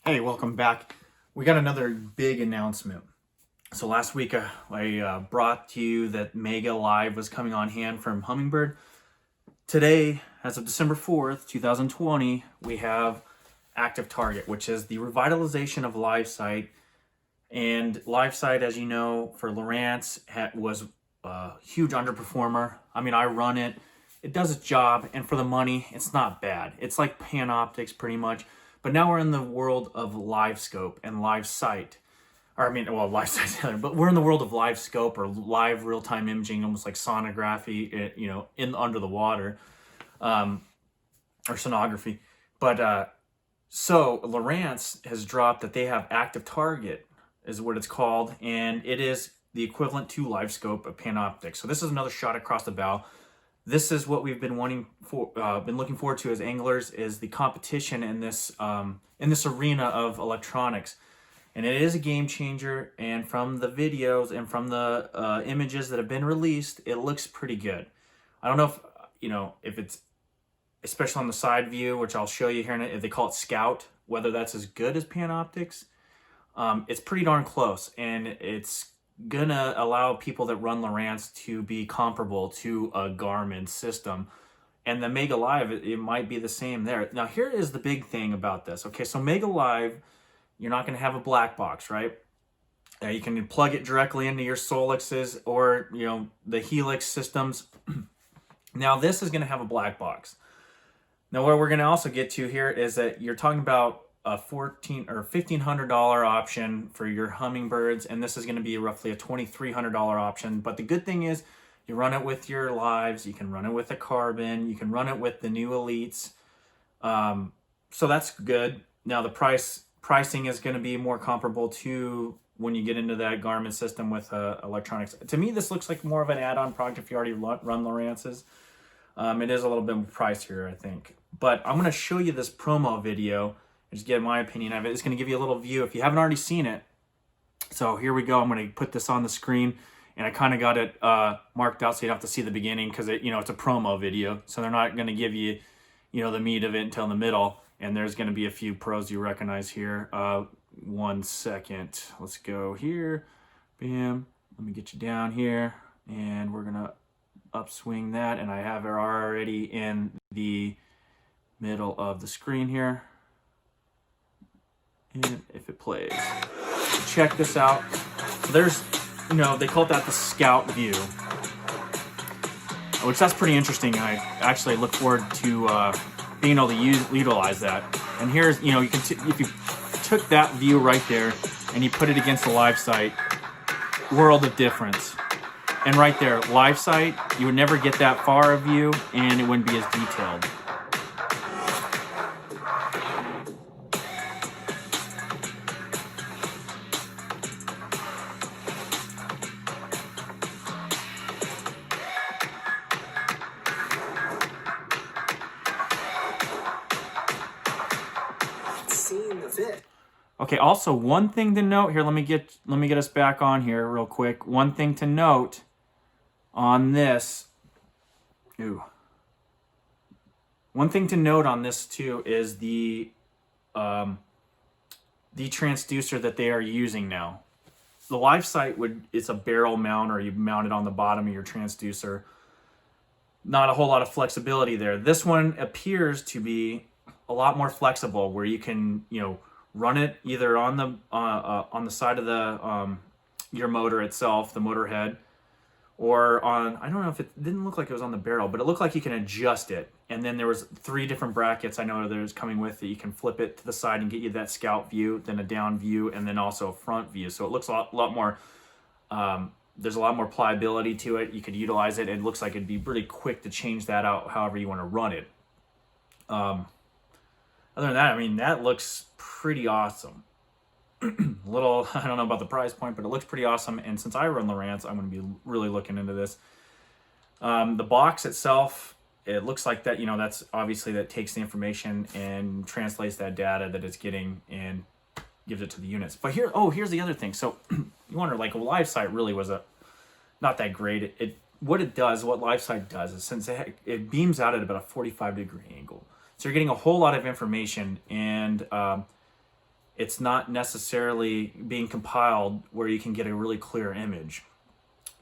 Hey, welcome back. We got another big announcement. So last week I brought to you that Megalive was coming on hand from Humminbird. Today, as of December 4th, 2020, we have Active Target, which is the revitalization of LiveSite. And LiveSite, as you know, for Lowrance was a huge underperformer. I mean, I run it. It does its job, and for the money, it's not bad. It's like Panoptics pretty much. But now we're in the world of Livescope and LiveSite. Or I mean, well, LiveSite's the other, but we're in the world of Livescope or live real-time imaging, almost like sonography, under the water, or sonography. But so Lowrance has dropped that they have Active Target, is what it's called, and it is the equivalent to Livescope of Panoptics. So this is another shot across the bow. This is what we've been looking forward to as anglers, is the competition in this arena of electronics, and it is a game changer. And from the videos and from the images that have been released, it looks pretty good. I don't know if it's, especially on the side view, which I'll show you here, if they call it Scout, whether that's as good as Panoptics. It's pretty darn close, and it's gonna allow people that run Lowrance to be comparable to a Garmin system. And the Megalive, it might be the same there. Now here is the big thing about this. Okay, so Megalive, you're not gonna have a black box, right? You can plug it directly into your Solixes or the Helix systems. Now this is gonna have a black box. Now what we're gonna also get to here is that you're talking about a $1,400 or $1,500 option for your Humminbirds, and this is going to be roughly a $2,300 option. But the good thing is, you run it with your Lives, you can run it with a Carbon, you can run it with the new Elites, so that's good. Now the pricing is going to be more comparable to when you get into that Garmin system with electronics. To me, this looks like more of an add-on product if you already run Lowrances. It is a little bit pricier, I think. But I'm going to show you this promo video. Just get my opinion of it. It's going to give you a little view if you haven't already seen it. So here we go. I'm going to put this on the screen, and I kind of got it marked out so you don't have to see the beginning, because it's a promo video. So they're not going to give you, the meat of it until the middle. And there's going to be a few pros you recognize here. 1 second. Let's go here. Bam. Let me get you down here, and we're going to upswing that. And I have it already in the middle of the screen here. And if it plays, check this out. So there's, they call that the Scout view, which that's pretty interesting. I actually look forward to being able to utilize that. And here's, you can if you took that view right there and you put it against the LiveSite, world of difference. And right there, LiveSite, you would never get that far of view, and it wouldn't be as detailed. Okay, also one thing to note here, let me get us back on here real quick. One thing to note on this, one thing to note on this too is the transducer that they are using now. The LiveSite it's a barrel mount, or you mount it on the bottom of your transducer. Not a whole lot of flexibility there. This one appears to be a lot more flexible, where you can, run it either on the side of the your motor itself, the motor head, or on, I don't know if it didn't look like it was on the barrel, but it looked like you can adjust it. And then there was 3 different brackets I know there's coming with it. You can flip it to the side and get you that Scout view, then a down view, and then also a front view. So it looks a lot more, there's a lot more pliability to it. You could utilize it. It looks like it'd be really quick to change that out however you want to run it. Other than that, I mean, that looks pretty awesome. I don't know about the price point, but it looks pretty awesome. And since I run Lowrance, I'm going to be really looking into this. The box itself, it looks like that, that's obviously that takes the information and translates that data that it's getting and gives it to the units. But here's the other thing. So you wonder, like, a LiveSite really was not that great. What LiveSite does is, since it beams out at about a 45-degree angle, so you're getting a whole lot of information, and it's not necessarily being compiled where you can get a really clear image.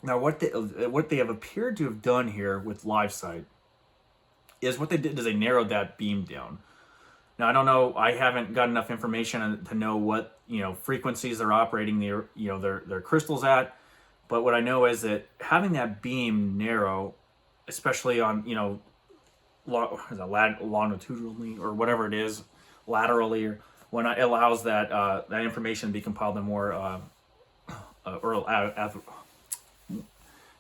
Now, what they have appeared to have done here with LiveSight is what they did is they narrowed that beam down. Now, I don't know, I haven't got enough information to know what, frequencies they're operating their crystals at, but what I know is that having that beam narrow, especially on, longitudinally or whatever it is, laterally, or when it allows that information to be compiled in more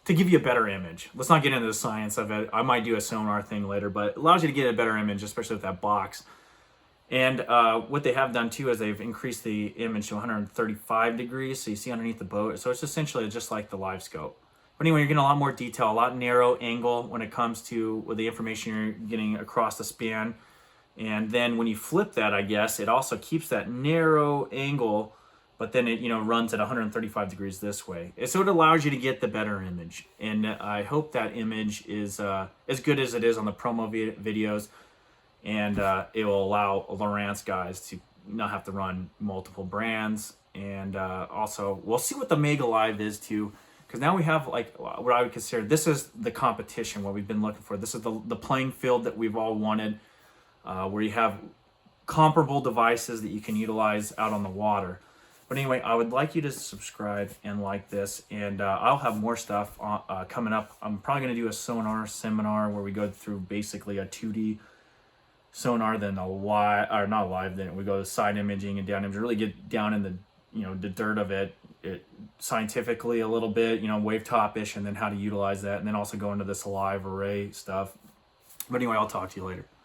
to give you a better image. Let's not get into the science of it. I might do a sonar thing later, but it allows you to get a better image, especially with that box. And what they have done too is they've increased the image to 135 degrees, so you see underneath the boat. So it's essentially just like the Livescope. But anyway, you're getting a lot more detail, a lot narrow angle when it comes to the information you're getting across the span. And then when you flip that, I guess, it also keeps that narrow angle, but then it runs at 135 degrees this way. So it allows you to get the better image. And I hope that image is as good as it is on the promo videos. And it will allow Lowrance guys to not have to run multiple brands. And also, we'll see what the Megalive is too. Because now we have like what I would consider, this is the competition, what we've been looking for. This is the playing field that we've all wanted, where you have comparable devices that you can utilize out on the water. But anyway, I would like you to subscribe and like this, and I'll have more stuff coming up. I'm probably going to do a sonar seminar where we go through basically a 2D sonar, then a live, or not live, then we go to side imaging and down imaging, really get down in the the dirt of it scientifically a little bit, wave top-ish, and then how to utilize that, and then also go into this live array stuff. But anyway, I'll talk to you later.